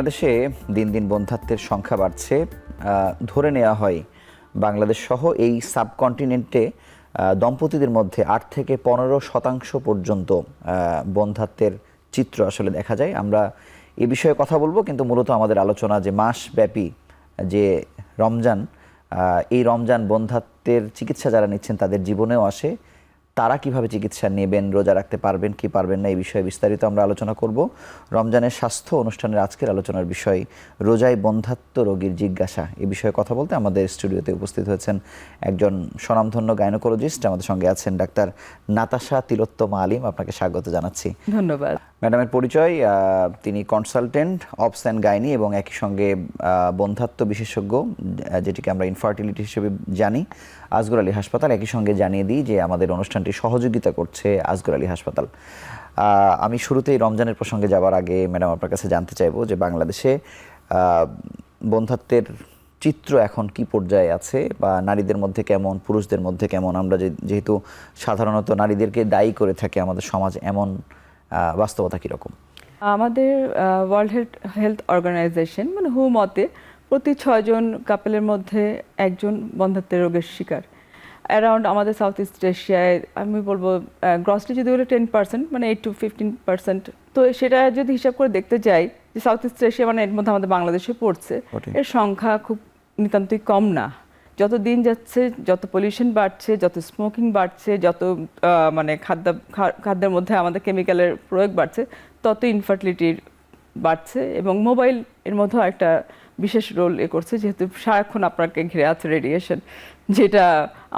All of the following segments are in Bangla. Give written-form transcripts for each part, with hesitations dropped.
বাংলাদেশে দিন দিন বন্ধ্যাত্বের সংখ্যা বাড়ছে। ধরে নেওয়া হয় বাংলাদেশ সহ এই সাবকন্টিনেন্টে দম্পতিদের মধ্যে 8 থেকে 15% পর্যন্ত বন্ধ্যাত্বের চিত্র আসলে দেখা যায়। আমরা এ বিষয়ে কথা বলবো, কিন্তু মূলত আমাদের আলোচনা যে মাসব্যাপী যে রমজান, এই রমজান বন্ধ্যাত্বের চিকিৎসা যারা নিচ্ছেন তাদের জীবনেও আসে। তারা কিভাবে চিকিৎসা নেবেন, রোজা রাখতে পারবেন কি পারবেন না, এই বিষয়ে বিস্তারিত আমরা আলোচনা করব। রমজানের স্বাস্থ্য অনুষ্ঠানের আজকের আলোচনার বিষয় রোজায় বন্ধ্যাত্ব রোগীর জিজ্ঞাসা। এই বিষয়ে কথা বলতে আমাদের স্টুডিওতে উপস্থিত হয়েছেন একজন স্বনামধন্য গাইনোকোলজিস্ট। আমাদের সঙ্গে আছেন ডাক্তার নাতাশা তিলোত্তমা আলিম। আপনাকে স্বাগত জানাচ্ছি। ধন্যবাদ। ম্যাডামের পরিচয়, তিনি কনসালটেন্ট অবস অ্যান্ড গাইনি এবং একই সঙ্গে বন্ধ্যাত্ব বিশেষজ্ঞ, যেটিকে আমরা ইনফার্টিলিটি হিসেবে জানি, আসগর আলী হাসপাতাল। একই সঙ্গে জানিয়ে দিই যে আমাদের অনুষ্ঠানটি সহযোগিতা করছে আসগর আলী হাসপাতাল। আমি শুরুতেই রমজানের প্রসঙ্গে যাওয়ার আগে ম্যাডাম আপনার কাছে জানতে চাইবো যে বাংলাদেশে বন্ধ্যাত্বের চিত্র এখন কি পর্যায়ে আছে, বা নারীদের মধ্যে কেমন, পুরুষদের মধ্যে কেমন। আমরা যেহেতু সাধারণত নারীদেরকে দায়ী করে থাকে আমাদের সমাজ, এমন বাস্তবতা কীরকম? আমাদের ওয়ার্ল্ড হেলথ অর্গানাইজেশন মানে হু মতে প্রতি 6 জন কাপেলের মধ্যে একজন বন্ধ্যাত্বের রোগের শিকার। অ্যারাউন্ড আমাদের সাউথ ইস্ট এশিয়ায় আমি বলবো গ্রসলি যদি বলে 10%, মানে 8 to 15%। তো সেটা যদি হিসাব করে দেখতে যাই যে সাউথ ইস্ট এশিয়া মানে এর মধ্যে আমাদের বাংলাদেশে পড়ছে, এর সংখ্যা খুব নিতান্তই কম না। যত দিন যাচ্ছে, যত পলিউশন বাড়ছে, যত স্মোকিং বাড়ছে, যত মানে খাদ্যের মধ্যে আমাদের কেমিক্যালের প্রয়োগ বাড়ছে, তত ইনফার্টিলিটির বাড়ছে। এবং মোবাইল এর মধ্যেও একটা বিশেষ রোল করছে, যেহেতু সারাক্ষণ আপনাকে ঘিরে আছে রেডিয়েশন, যেটা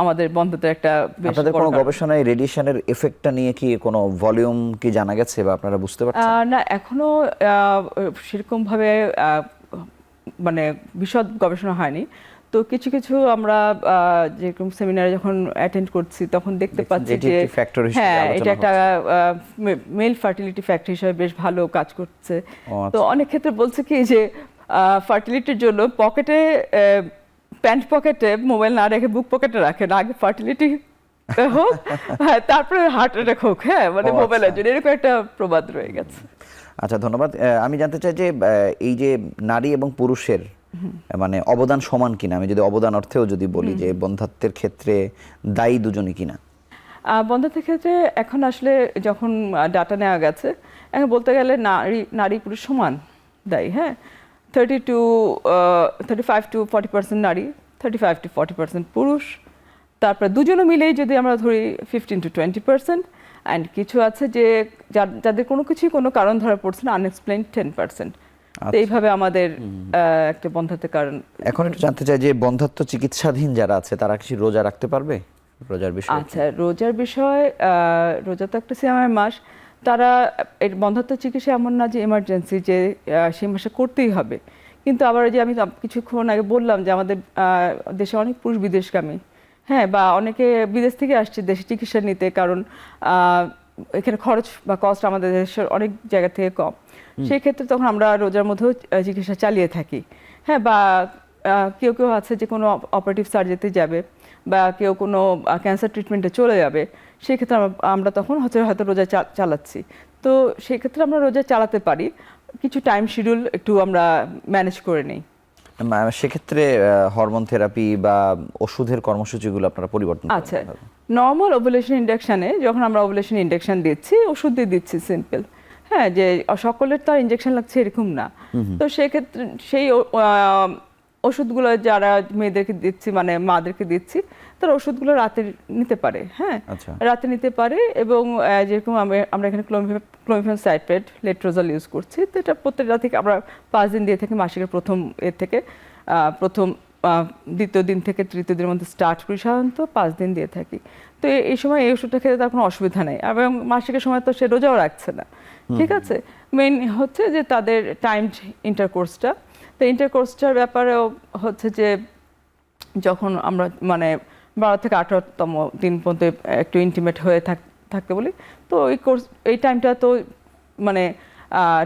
আমাদের বন্ধ্যাত্বের একটা আপনাদের কোনো গবেষণায় রেডিয়েশনের এফেক্টটা নিয়ে কি কোনো ভলিউম কি জানা গেছে বা আপনারা বুঝতে পারছেন? না, এখনো সেরকমভাবে মানে বিশদ গবেষণা হয়নি। তো কিছু কিছু আমরা যেরকম সেমিনারে যখন অ্যাটেন্ড করছি তখন দেখতে পাচ্ছি যে হ্যাঁ, এটা একটা মেল ফার্টিলিটি ফ্যাক্টর হিসেবে বেশ ভালো কাজ করছে। তো অনেক ক্ষেত্রে বলছে কি যে ফার্টিলিটির জন্য পকেটে, প্যান্ট পকেটে মোবাইল না রেখে বুক পকেটে রাখেন, আগে ফার্টিলিটি হোক তারপরে হার্ট অ্যাটাক হোক। হ্যাঁ, মানে মোবাইলের জন্য এরকম একটা প্রবাদ রয়ে গেছে। আচ্ছা, ধন্যবাদ। আমি জানতে চাই যে এই যে নারী এবং পুরুষের মানে অবদান সমান কিনা, আমি যদি অবদান অর্থেও যদি বলি যে বন্ধ্যাত্বের ক্ষেত্রে দায়ী দুজনই কিনা। বন্ধ্যাত্বের ক্ষেত্রে এখন আসলে যখন ডাটা নেওয়া গেছে, এখন বলতে গেলে নারী পুরুষ সমান দায়ী। হ্যাঁ, 35 to 40% নারী, 35 to 40% পুরুষ। তারপরে দুজনে মিলেই যদি আমরা ধরি 15 to 20%। অ্যান্ড কিছু আছে যে যাদের কোনো কিছুই কোনো কারণ ধরা পড়ছে না, আনএক্সপ্লেইনড 10%। এইভাবে আমাদের একটা বন্ধ্যাত্বের কারণ। এখন একটু জানতে চাই যে বন্ধ্যাত্ব চিকিৎসাধীন যারা আছে তারা কি রোজা রাখতে পারবে? রোজার বিষয়, আচ্ছা, রোজার বিষয়, রোজা তো একটা সিয়ামের মাস। তারা এর বন্ধ্যাত্ব চিকিৎসা এমন না যে এমার্জেন্সি যে সেই মাসে করতেই হবে। কিন্তু আবার যে আমি কিছুক্ষণ আগে বললাম যে আমাদের দেশে অনেক পুরুষ বিদেশগামী, হ্যাঁ, বা অনেকে বিদেশ থেকে আসছে দেশে চিকিৎসা নিতে, কারণ এখানে খরচ বা কস্ট আমাদের দেশের অনেক জায়গা থেকে কম। সেই ক্ষেত্রে তখন আমরা রোজার মধ্যেও চিকিৎসা চালিয়ে থাকি। হ্যাঁ, বা কেউ কেউ আছে যে কোনো অপারেটিভ সার্জারিতে যাবে, বা কেউ কোনো ক্যান্সার ট্রিটমেন্টে চলে যাবে, সেই ক্ষেত্রে আমরা তখন হয়তো রোজা চালাচ্ছি। তো সেই ক্ষেত্রে আমরা রোজা চালাতে পারি, কিছু টাইম শিডিউল একটু আমরা ম্যানেজ করে নিই। সেক্ষেত্রে হরমোন থেরাপি বা ওষুধের কর্মসূচিগুলো আপনারা পরিবর্তন করেন? আচ্ছা, নর্মাল ওভুলেশন ইনজেকশনে যখন আমরা ওভুলেশন ইনজেকশন দিচ্ছি, ওষুধ দিয়ে দিচ্ছি সিম্পল। হ্যাঁ, যে সকলের তো আর ইনজেকশন লাগছে এরকম না। তো সেক্ষেত্রে সেই ওষুধগুলো যারা মেয়েদেরকে দিচ্ছি, মানে মাদেরকে দিচ্ছি, তারা ওষুধগুলো রাতে নিতে পারে। হ্যাঁ, রাতে নিতে পারে। এবং যেরকম আমরা এখানে ক্লোমিফেন সাইট্রেট, লেট্রোজল ইউজ করছি। তো এটা প্রত্যেক রাত থেকে আমরা 5 দিন দিয়ে থাকি। মাসিকের প্রথম দ্বিতীয় দিন থেকে তৃতীয় দিনের মধ্যে স্টার্ট করি, সাধারণত 5 দিন দিয়ে থাকি। তো এই সময় এই ওষুধটা খেতে তার কোনো অসুবিধা নেই, এবং মাসিকের সময় তো সে রোজাও রাখছে না। ঠিক আছে, মেইন হচ্ছে যে তাদের টাইমড ইন্টারকোর্সটা। তো ইন্টারকোর্সটার ব্যাপারেও হচ্ছে যে যখন আমরা মানে 12 থেকে 18তম দিন পর্যন্ত একটু ইন্টিমেট হয়ে থাকতে বলি, তো এই টাইমটা তো মানে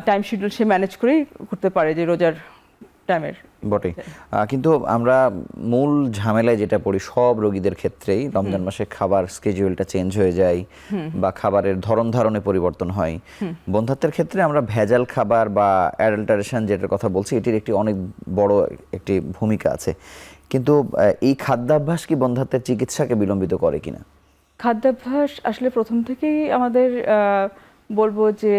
টাইম শিডিউল সে ম্যানেজ করেই করতে পারে, যে রোজার টাইমের। বটে, কিন্তু আমরা মূল ঝামেলায় যেটা পড়ি সব রোগীদের ক্ষেত্রেই রমজান মাসে খাবার স্কেডিউলটা চেঞ্জ হয়ে যায় বা খাবারের ধরন ধারণে পরিবর্তন হয়। বন্ধ্যাত্বের ক্ষেত্রে আমরা ভেজাল খাবার বা অ্যাডাল্টারেশন যেটার কথা বলছি, এটির একটি অনেক বড় একটি ভূমিকা আছে। কিন্তু এই খাদ্যাভ্যাস কি বন্ধ্যাত্বের চিকিৎসাকে বিলম্বিত করে কিনা? খাদ্যাভ্যাস আসলে প্রথম থেকেই আমাদের বলবো যে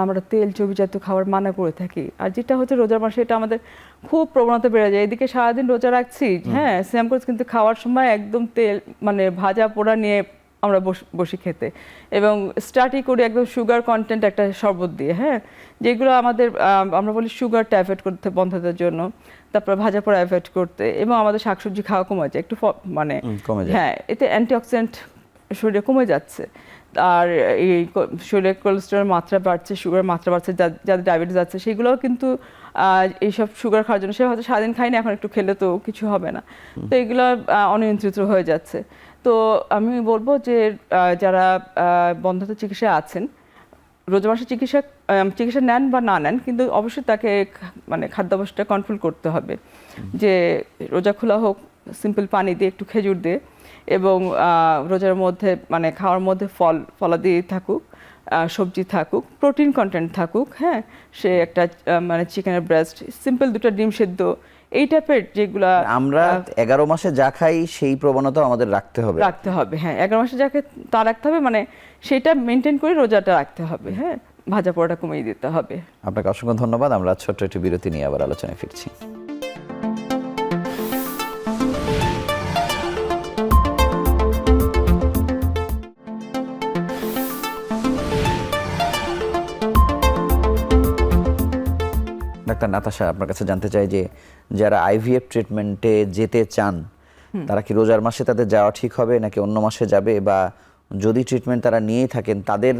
আমরা তেল চর্বিজাত খাবার মানা করে থাকি। আর যেটা হচ্ছে রোজার মাসে এটা আমাদের খুব প্রবণতা বেড়ে যায়। এদিকে সারাদিন রোজা রাখছি, হ্যাঁ সিয়াম করছি, কিন্তু খাওয়ার সময় একদম তেল মানে ভাজা পোড়া নিয়ে আমরা বসি খেতে, এবং স্টার্টই করি একদম সুগার কন্টেন্ট একটা শরবত দিয়ে, হ্যাঁ, যেগুলো আমাদের আমরা বলি সুগারটা অ্যাভয়েড করতে বন্ধ্যাত্বের জন্য, তারপর ভাজা পোড়া অ্যাভয়েড করতে, এবং আমাদের শাকসবজি খাওয়া কমে যায় একটু, মানে হ্যাঁ এতে অ্যান্টিঅক্সিডেন্ট শরীরে কমে যাচ্ছে। আর এই শরীরে কোলেস্টেরলের মাত্রা বাড়ছে, সুগারের মাত্রা বাড়ছে, যাদের ডায়াবেটিস আছে সেগুলোও কিন্তু এইসব সুগার খাওয়ার জন্য, সে হয়তো সারাদিন খায়নি, এখন একটু খেলে তো কিছু হবে না, তো এগুলো অনিয়ন্ত্রিত হয়ে যাচ্ছে। তো আমি বলবো যে যারা বন্ধ্যাত্ব চিকিৎসা আছেন, রোজা মাসে চিকিৎসা নেন বা না নেন, কিন্তু অবশ্যই তাকে মানে খাদ্যাভ্যাসটা কন্ট্রোল করতে হবে। যে রোজা খোলা হোক সিম্পল পানি দিয়ে, একটু খেজুর দিয়ে, এবং রোজার মধ্যে মানে খাওয়ার মধ্যে ফলাদি থাকুক, সবজি থাকুক, প্রোটিন কন্টেন্ট থাকুক, হ্যাঁ, সে একটা মানে চিকেনের ব্রেস্ট, সিম্পল 2টা ডিম সেদ্ধ, এই টাইপের যেগুলা আমরা 11 মাসে যা খাই সেই প্রবণতা আমাদের রাখতে হবে। হ্যাঁ 11 মাসে যাকে তা রাখতে হবে, মানে সেটা মেনটেন করে রোজাটা রাখতে হবে, হ্যাঁ, ভাজা পোড়াটা কমিয়ে দিতে হবে। আপনাকে অসংখ্য ধন্যবাদ। আমরা ছোট্ট একটি বিরতি নিয়ে আবার আলোচনায় ফিরছি। ডাক্তার নাতাশা, আপনার কাছে জানতে চাই যে যারা আইভিএফ ট্রিটমেন্টে যেতে চান তারা কি রোজার মাসে তাদের যাওয়া ঠিক হবে নাকি অন্য মাসে যাবে, বা যদি ট্রিটমেন্ট তারা নিয়েই থাকেন তাদের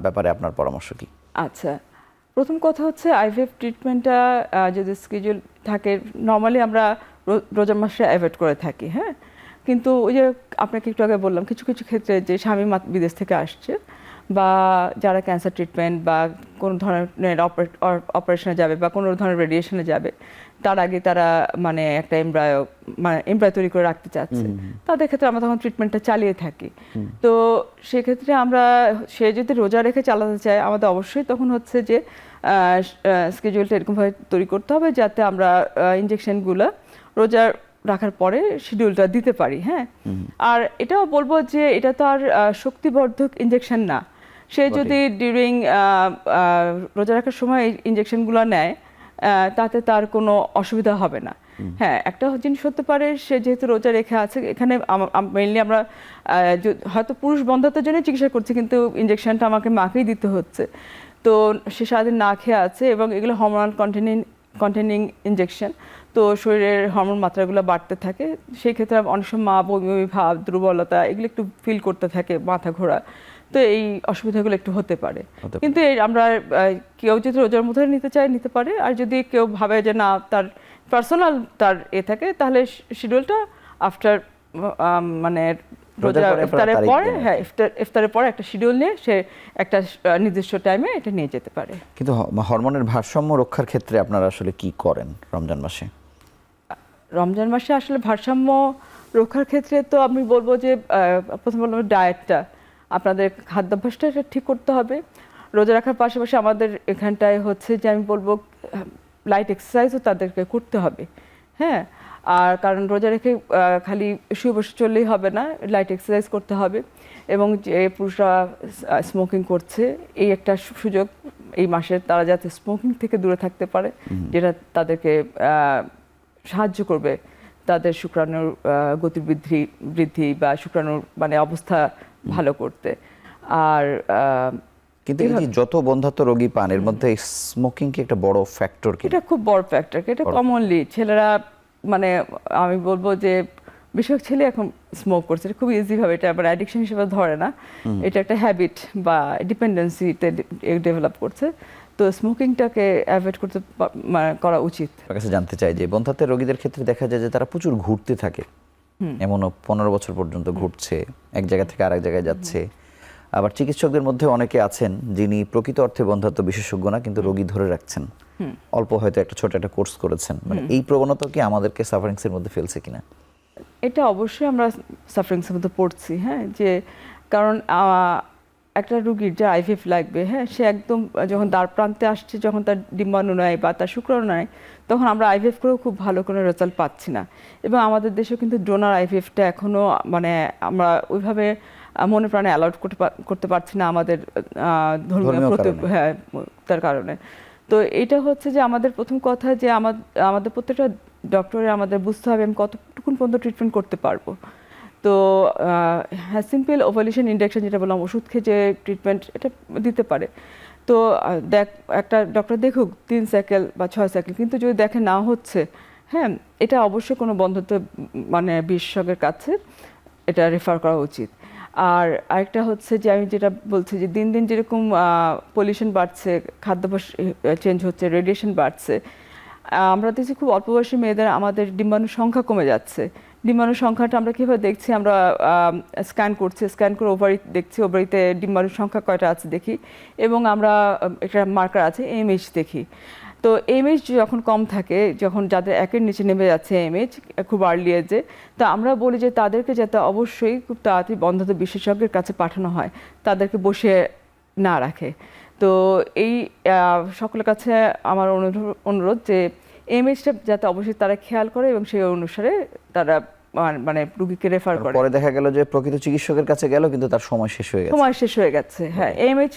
ব্যাপারে আপনার পরামর্শ কি? আচ্ছা, প্রথম কথা হচ্ছে আইভিএফ ট্রিটমেন্টটা যদি স্কেডিউল থাকে, নর্মালি আমরা রোজার মাসে অ্যাভয়েড করে থাকি, হ্যাঁ, কিন্তু ওই যে আপনাকে একটু আগে বললাম কিছু কিছু ক্ষেত্রে যে স্বামী বিদেশ থেকে আসছে, বা যারা ক্যান্সার ট্রিটমেন্ট বা কোনো ধরনের অপারেশনে যাবে বা কোনো ধরনের রেডিয়েশনে যাবে, তার আগে তারা মানে একটা এমব্রায়ো তৈরি করে রাখতে চাচ্ছে, তাদের ক্ষেত্রে আমরা তখন ট্রিটমেন্টটা চালিয়ে থাকি। তো সেক্ষেত্রে আমরা, সে যদি রোজা রেখে চালাতে চায়, আমাদের অবশ্যই তখন হচ্ছে যে স্কেডিউলটা এরকমভাবে তৈরি করতে হবে যাতে আমরা ইনজেকশনগুলো রোজা রাখার পরে শিডিউলটা দিতে পারি, হ্যাঁ। আর এটাও বলবো যে এটা তো আর শক্তিবর্ধক ইনজেকশন না, সে যদি ডিউরিং রোজা রাখার সময় এই ইনজেকশনগুলো নেয় তাতে তার কোনো অসুবিধা হবে না। হ্যাঁ, একটা জিনিস হতে পারে, সে যেহেতু রোজা রেখে আছে, এখানে মেইনলি আমরা হয়তো পুরুষ বন্ধ্যাত্বের জন্য চিকিৎসা করছি, কিন্তু ইনজেকশনটা আমাকে মাকেই দিতে হচ্ছে, তো সে সারাদিন না খেয়ে আছে, এবং এগুলো হরমোনাল কন্টেনিং ইনজেকশন, তো শরীরের হরমোন মাত্রাগুলো বাড়তে থাকে, সেই ক্ষেত্রে অনেক সময় মা বমি ভাব, দুর্বলতা এগুলো একটু ফিল করতে থাকে, মাথা ঘোরা, তো এই অসুবিধাগুলো একটু হতে পারে। কিন্তু আমরা কেউ যদি রোজার মধ্যে নিতে চায় নিতে পারে, আর যদি কেউ ভাবে যে না তার পার্সোনাল তার থাকে, তাহলে শিডিউলটা আফটার মানে রোজা ইফতারের পরে, হ্যাঁ ইফতারের পরে একটা শিডিউল নিয়ে সে একটা নির্দিষ্ট টাইমে এটা নিয়ে যেতে পারে। কিন্তু হরমোনের ভারসাম্য রক্ষার ক্ষেত্রে আপনারা আসলে কি করেন রমজান মাসে? রমজান মাসে আসলে ভারসাম্য রক্ষার ক্ষেত্রে তো আমি বলবো যে প্রথম বলবো ডায়েটটা, আপনাদের খাদ্যাভ্যাসটা ঠিক করতে হবে। রোজা রাখার পাশাপাশি আমাদের এখানটায় হচ্ছে যে আমি বলবো লাইট এক্সারসাইজও তাদেরকে করতে হবে, হ্যাঁ। আর কারণ রোজা রেখে খালি শুয়ে বসে চললেই হবে না, লাইট এক্সারসাইজ করতে হবে। এবং যে পুরুষরা স্মোকিং করছে, এই একটা সুযোগ এই মাসে তারা যাতে স্মোকিং থেকে দূরে থাকতে পারে, যেটা তাদেরকে সাহায্য করবে তাদের শুক্রাণুর বৃদ্ধি বা শুক্রাণুর মানে অবস্থা ভালো করতে। আর কিন্তু এই যে যত বন্ধ্যাত্ব রোগী পান, এর মধ্যে স্মোকিং কি একটা বড় ফ্যাক্টর? এটা খুব বড় ফ্যাক্টর, এটা কমনলি ছেলেরা, মানে আমি বলবো যে বেশিরভাগ ছেলে এখন স্মোক করছে, এটা খুব ইজি ভাবে, এটা আবার অ্যাডিকশন হিসেবে ধরে না, এটা একটা হ্যাবিট বা ডিপেন্ডেন্সিতে ডেভেলপ করছে, তো স্মোকিংটাকে অ্যাভয়েড করতে করা উচিত। আপনার কাছে জানতে চাই যে বন্ধ্যাত্বের রোগীদের ক্ষেত্রে দেখা যায় যে তারা প্রচুর ঘুরতে থাকে, এমনও 15 বছর পর্যন্ত ঘুরছে, এক জায়গা থেকে আরেক জায়গায় যাচ্ছে, আবার চিকিৎসকদের মধ্যে অনেকে আছেন যিনি প্রকৃত অর্থে বন্ধ্যাত্ব বিশেষজ্ঞ না, কিন্তু রোগী ধরে রাখছেন, অল্প হয়তো একটা ছোট একটা কোর্স করেছেন। মানে এই প্রবণতা কি আমাদেরকে সাফারিংস এর মধ্যে ফেলছে কিনা? এটা অবশ্যই আমরা সাফারিংসের মধ্যে পড়ছি, হ্যাঁ, যে কারণ একটা রুগীর যে আইভিএফ লাগবে, হ্যাঁ, সে একদম যখন দ্বার প্রান্তে আসছে, যখন তার ডিম্বাণু নেয় বা তার শুক্রাণু নেয়, তখন আমরা আইভিএফ করেও খুব ভালো কোনো রেজাল্ট পাচ্ছি না। এবং আমাদের দেশেও কিন্তু ডোনার আইভিএফটা এখনও মানে আমরা ওইভাবে মনে প্রাণে অ্যালাউড করতে পারছি না আমাদের ধর্মীয় হ্যাঁ তার কারণে। তো এটা হচ্ছে যে আমাদের প্রথম কথা যে আমাদের প্রত্যেকটা ডক্টরের আমাদের বুঝতে হবে আমি কতটুকুন পর্যন্ত ট্রিটমেন্ট করতে পারবো। তো হ্যাঁ, সিম্পল ওভালিউশন ইন্ডাকশন যেটা বললাম, ওষুধ খেয়ে যে ট্রিটমেন্ট এটা দিতে পারে। তো একটা ডক্টর দেখুক 3 সাইকেল বা 6 সাইকেল, কিন্তু যদি দেখে না হচ্ছে, হ্যাঁ, এটা অবশ্যই কোনো বন্ধ্যাত্ব মানে বিশেষজ্ঞের কাছে এটা রেফার করা উচিত। আর আরেকটা হচ্ছে যে আমি যেটা বলছি যে দিন দিন যেরকম পলিউশন বাড়ছে, খাদ্যাভ্যাস চেঞ্জ হচ্ছে, রেডিয়েশন বাড়ছে, আমরা দেখছি খুব অল্প বয়সী মেয়েদের আমাদের ডিম্বাণুর সংখ্যা কমে যাচ্ছে। ডিম্বাণুর সংখ্যাটা আমরা কীভাবে দেখছি, আমরা স্ক্যান করে ওভারি দেখছি, ওভারিতে ডিম্বাণুর সংখ্যা কয়টা আছে দেখি, এবং আমরা একটা মার্কার আছে এমএইচ দেখি। তো এমএইচ যখন কম থাকে, যখন যাদের একের নিচে নেমে যাচ্ছে এমএইচ খুব আর্লি এজে, তো আমরা বলি যে তাদেরকে যাতে অবশ্যই খুব তাড়াতাড়ি বন্ধ্যাত্ব বিশেষজ্ঞের কাছে পাঠানো হয়, তাদেরকে বসে না রাখে। তো এই সকলের কাছে আমার অনুরোধ যে এমএইচটা যাতে অবশ্যই তারা খেয়াল করে এবং সেই অনুসারে তারা মানে রুগীকে রেফার করে। পরে দেখা গেল যে প্রকৃত চিকিৎসকের কাছে গেল, কিন্তু তার সময় শেষ হয়ে গেছে। হ্যাঁ, এমএইচ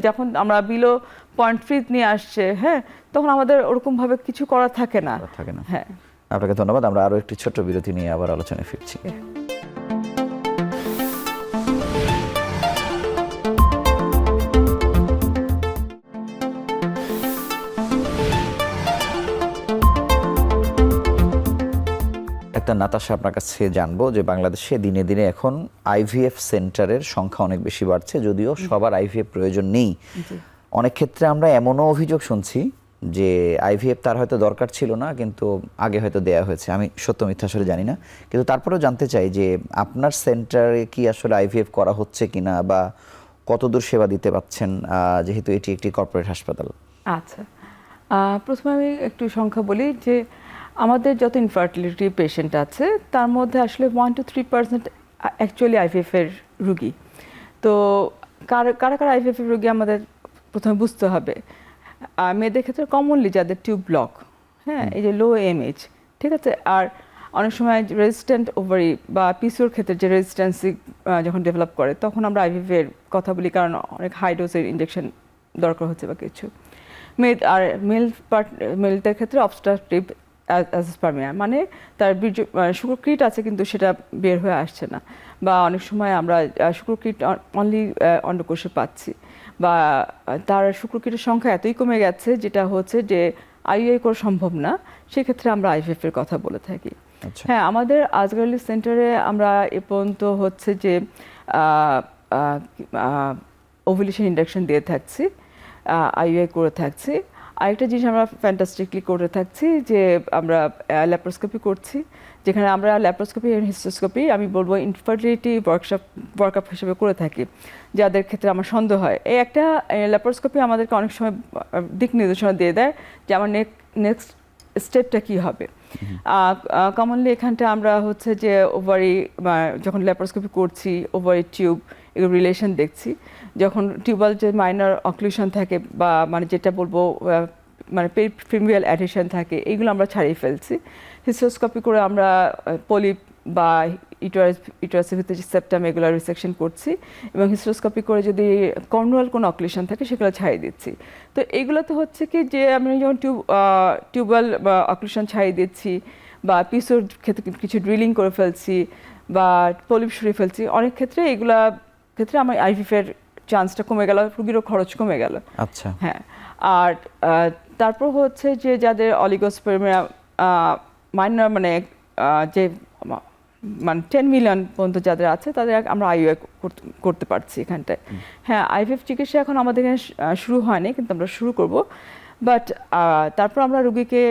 যখন আমরা বিলো 0.3 নিয়ে আসছে, হ্যাঁ, তখন আমাদের ওরকম ভাবে কিছু করা থাকে না। হ্যাঁ, আপনাকে ধন্যবাদ। আমরা আরো একটি ছোট্ট বিরতি নিয়ে আবার আলোচনায় ফিরছি। একটা নাতাশা আপনার কাছে জানবো যে বাংলাদেশে দিনে দিনে এখন আইভিএফ সেন্টারের সংখ্যা অনেক বেশি বাড়ছে, যদিও সবার আইভিএফ প্রয়োজন নেই। অনেক ক্ষেত্রে আমরা এমনও অভিযোগ শুনছি যে আইভিএফ তার হয়তো দরকার ছিল না, কিন্তু আগে হয়তো দেয়া হয়েছে। আমি সত্য মিথ্যা আসলে জানি না, কিন্তু তারপরেও জানতে চাই যে আপনার সেন্টারে কি আসলে আইভিএফ করা হচ্ছে কিনা, বা কতদূর সেবা দিতে পারছেন, যেহেতু এটি একটি কর্পোরেট হাসপাতাল। আচ্ছা, প্রথমে আমি একটু সংখ্যা বলি যে আমাদের যত ইনফার্টিলিটি পেশেন্ট আছে তার মধ্যে আসলে 1 to 3% অ্যাকচুয়ালি আইভিএফ এর রুগী। তো কারা আইভিএফ এর রুগী আমাদের প্রথমে বুঝতে হবে। মেয়েদের ক্ষেত্রে কমনলি যাদের টিউব ব্লক, হ্যাঁ, এই যে লো এমএইচ, ঠিক আছে, আর অনেক সময় রেজিস্ট্যান্ট ওভারি বা পিসিওর ক্ষেত্রে যে রেজিস্ট্যান্সি যখন ডেভেলপ করে, তখন আমরা আইভিএফ এর কথা বলি, কারণ অনেক হাই ডোজের ইনজেকশন দরকার হচ্ছে বা কিছু। মেলদের ক্ষেত্রে অবস্ট্রাকটিভ অ্যাজোস্পার্মিয়া, মানে তার শুক্রকীট আছে কিন্তু সেটা বের হয়ে আসছে না, বা অনেক সময় আমরা শুক্রকীট অনলি অন্ডকোষে পাচ্ছি, বা তার শুক্রকীটের সংখ্যা এতই কমে গেছে যেটা হচ্ছে যে আইইআই করা সম্ভব না, সেক্ষেত্রে আমরা আইভিএফ এর কথা বলে থাকি। হ্যাঁ, আমাদের আজগর আলী সেন্টারে আমরা এ পর্যন্ত হচ্ছে যে ওভুলেশন ইন্ডাকশন দিয়ে থাকছি, আইইআই করে থাকছি। আরেকটা জিনিস আমরা ফ্যান্টাস্টিকলি করে থাকছি যে আমরা ল্যাপ্রোস্কোপি করছি, যেখানে আমরা ল্যাপ্রোস্কোপি এবং হিস্টোস্কোপি আমি বলবো ইনফার্টিলিটি ওয়ার্কআপ হিসেবে করে থাকি, যাদের ক্ষেত্রে আমার সন্দেহ হয়। এই একটা ল্যাপ্রোস্কোপি আমাদেরকে অনেক সময় দিক নির্দেশনা দিয়ে দেয় যে আমার নেক্সট স্টেপটা কী হবে। কমনলি এখানটা আমরা হচ্ছে যে ওভারি যখন ল্যাপ্রোস্কোপি করছি, ওভারি টিউব এগুলো রিলেশন দেখছি। যখন টিউবাল যে মাইনর অক্লুশন থাকে বা মানে যেটা বলবো মানে ফিমেল অ্যাডিশন থাকে, এইগুলো আমরা ছাড়িয়ে ফেলছি। হিস্টোস্কোপি করে আমরা পলিপ বা ইউটারাসের ভিতরে যে সেপ্টাম এগুলো রিসেকশন করছি, এবং হিস্টোস্কোপি করে যদি কর্নুয়াল কোনো অক্লুশন থাকে সেগুলো ছাড়িয়ে দিচ্ছি। তো এইগুলোতে হচ্ছে কি যে আমি যখন টিউবাল বা অক্লুশন ছাড়িয়ে দিচ্ছি, বা পিসোর ক্ষেত্রে কিছু ড্রিলিং করে ফেলছি, বা পলিপ সরিয়ে ফেলছি, অনেক ক্ষেত্রে এগুলা ক্ষেত্রে আমার আইভিএফের চান্সটা কমে গেল, রুগীরও খরচ কমে গেল। আচ্ছা, হ্যাঁ। আর তারপর হচ্ছে যে যাদের অলিগোস্পার্মিয়া মাইনর মানে যে মানে 10 মিলিয়ন পর্যন্ত যাদের আছে, তাদের আমরা আইইআই করতে পারছি এখানটায়। হ্যাঁ, আইভিএফ চিকিৎসা এখন আমাদের এখানে শুরু হয়নি, কিন্তু আমরা শুরু করব। বাট তারপর আমরা রুগীকে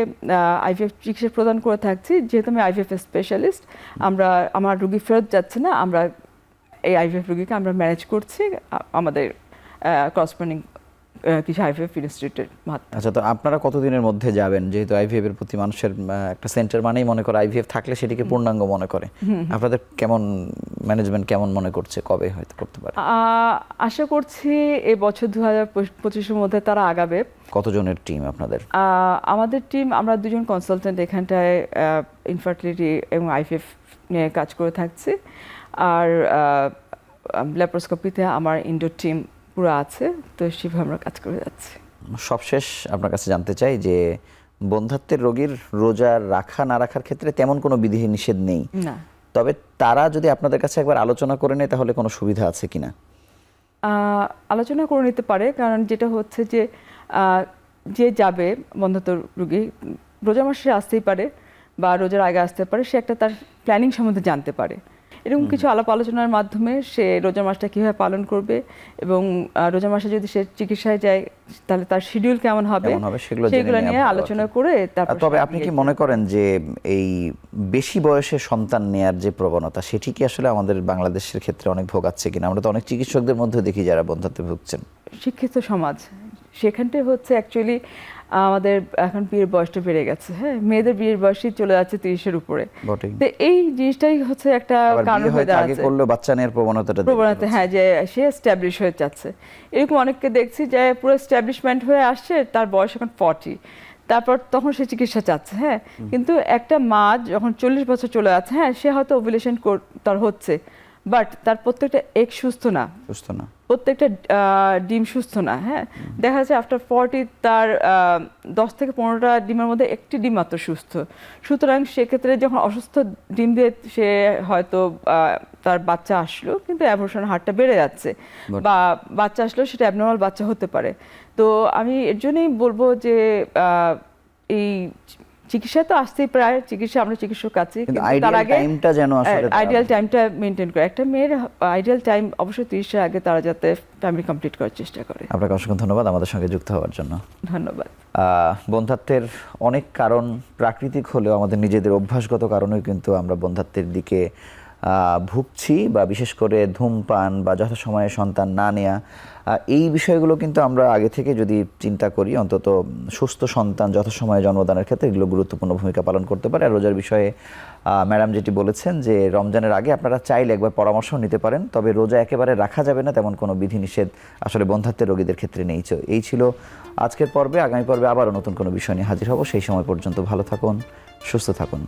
আইভিএফ চিকিৎসা প্রদান করে থাকছি। যেহেতু আমি আইভিএফ স্পেশালিস্ট, আমার রুগী ফেরত যাচ্ছে না, আমরা এই আইভিএফ রোগীকে আমরা ম্যানেজ করছি আমাদের করসপন্ডিং কিছু আইভিএফ ইনস্টিটিউটের মাধ্যমে। আচ্ছা, তো আপনারা কতদিনের মধ্যে যাবেন? যেহেতু আইভিএফ এর প্রতি মানুষের একটা সেন্টার মানেই মনে করে আইভিএফ থাকলে সেটিকে পূর্ণাঙ্গ মনে করে, আপনাদের কেমন ম্যানেজমেন্ট কেমন মনে করছে, কবে হয়তো করতে পারে? আশা করছি এই বছর 2025-এর মধ্যে তারা আগাবে। কতজনের টিম আপনাদের? আমাদের টিম, আমরা দুজন কনসালটেন্ট এখানটায় ইনফার্টিলিটি এবং আইভিএফ নিয়ে কাজ করে থাকছি, আর ল্যাপারোস্কোপিতে আমার ইনডোর টিম পুরো আছে, তো সেভাবে আমরা কাজ করে যাচ্ছি। সবশেষ আপনার কাছে জানতে চাই যে বন্ধ্যাত্বের রোগীর রোজা রাখা না রাখার ক্ষেত্রে তেমন কোনো বিধিনিষেধ নেই, না, তবে তারা যদি আপনাদের কাছে একবার আলোচনা করে নেয় তাহলে কোনো সুবিধা আছে কিনা? আলোচনা করে নিতে পারে, কারণ যেটা হচ্ছে যে যে যাবে বন্ধ্যাত্ব রোগী রোজা মাসে আসতেই পারে বা রোজার আগে আসতে পারে, সে একটা তার প্ল্যানিং সম্বন্ধে জানতে পারে। এরকম কিছু আলাপ আলোচনার মাধ্যমে সে রোজা মাসটা কীভাবে পালন করবে এবং রোজা মাসে যদি সে চিকিৎসায় যায় তাহলে তার শিডিউল কেমন হবে সেগুলো নিয়ে আলোচনা করে তারপর। তবে আপনি কি মনে করেন যে এই বেশি বয়সে সন্তান নেয়ার যে প্রবণতা সেটি কি আসলে আমাদের বাংলাদেশের ক্ষেত্রে অনেক ভোগাচ্ছে কিনা? আমরা তো অনেক চিকিৎসকদের মধ্যে দেখি যারা বন্ধ্যাত্বে ভুগছেন। শিক্ষিত সমাজ, সেখানটায় হচ্ছে অ্যাকচুয়ালি আমাদের এখন বিয়ের বয়সটা বেড়ে গেছে, হ্যাঁ, মেয়েদের বিয়ের বয়সই চলে যাচ্ছে 30-এর উপরে। তো এই জিনিসটাই হচ্ছে একটা কারণ হয়ে দাঁড়াচ্ছে, বাচ্চা নেওয়ার প্রবণতা, হ্যাঁ, যে সে এস্টাবলিশ হয়ে যাচ্ছে। এরকম অনেককে দেখছি যে পুরো এস্টাবলিশমেন্ট হয়ে আসছে, তার বয়স এখন 40, তারপর তখন সে চিকিৎসা চাচ্ছে, হ্যাঁ, কিন্তু একটা মা যখন 40 বছর চলে যাচ্ছে, হ্যাঁ, সে হয়তো ওভুলেশন তার হচ্ছে, বাট তার প্রত্যেকটা এগ সুস্থ না, প্রত্যেকটা ডিম সুস্থ না, হ্যাঁ, দেখা যাচ্ছে আফটার 40 তার 10 থেকে 15টা ডিমের মধ্যে একটি ডিম মাত্র সুস্থ। সুতরাং সেক্ষেত্রে যখন অসুস্থ ডিম দিয়ে সে হয়তো তার বাচ্চা আসলো, কিন্তু অ্যাবর্শনের হারটা বেড়ে যাচ্ছে, বা বাচ্চা আসলেও সেটা অ্যাবনর্মাল বাচ্চা হতে পারে। তো আমি এর জন্যই বলবো যে এই চিকিৎসা তো আসতেই প্রায়, চিকিৎসা আমরা চিকিৎসক কাছে, তার আগে আইডিয়াল টাইমটা মেনটেন করে। একটা মেয়ের আইডিয়াল টাইম অবশ্যই 30-এর আগে তারা যাতে ফ্যামিলি কমপ্লিট করার চেষ্টা করে। আপনাকে অসংখ্য ধন্যবাদ আমাদের সঙ্গে যুক্ত হওয়ার জন্য। ধন্যবাদ। বন্ধ্যাত্বের অনেক কারণ প্রাকৃতিক হলেও আমাদের নিজেদের অভ্যাসগত কারণেও কিন্তু আমরা বন্ধ্যাত্বের দিকে ভুগছি, বা বিশেষ করে ধূমপান বা যথাসময়ে সন্তান না নেওয়া, এই বিষয়গুলো কিন্তু আমরা আগে থেকে যদি চিন্তা করি, অন্তত সুস্থ সন্তান যথাসময়ে জন্মদানের ক্ষেত্রে এগুলো গুরুত্বপূর্ণ ভূমিকা পালন করতে পারে। আর রোজার বিষয়ে ম্যাডাম যেটি বলেছেন যে রমজানের আগে আপনারা চাইলে একবার পরামর্শ নিতে পারেন, তবে রোজা একেবারে রাখা যাবে না তেমন কোনো বিধিনিষেধ আসলে বন্ধ্যাত্বের রোগীদের ক্ষেত্রে নেই। এই ছিল আজকের পর্বে। আগামী পর্বে আবারও নতুন কোনো বিষয় নিয়ে হাজির হব। সেই সময় পর্যন্ত ভালো থাকুন, সুস্থ থাকুন।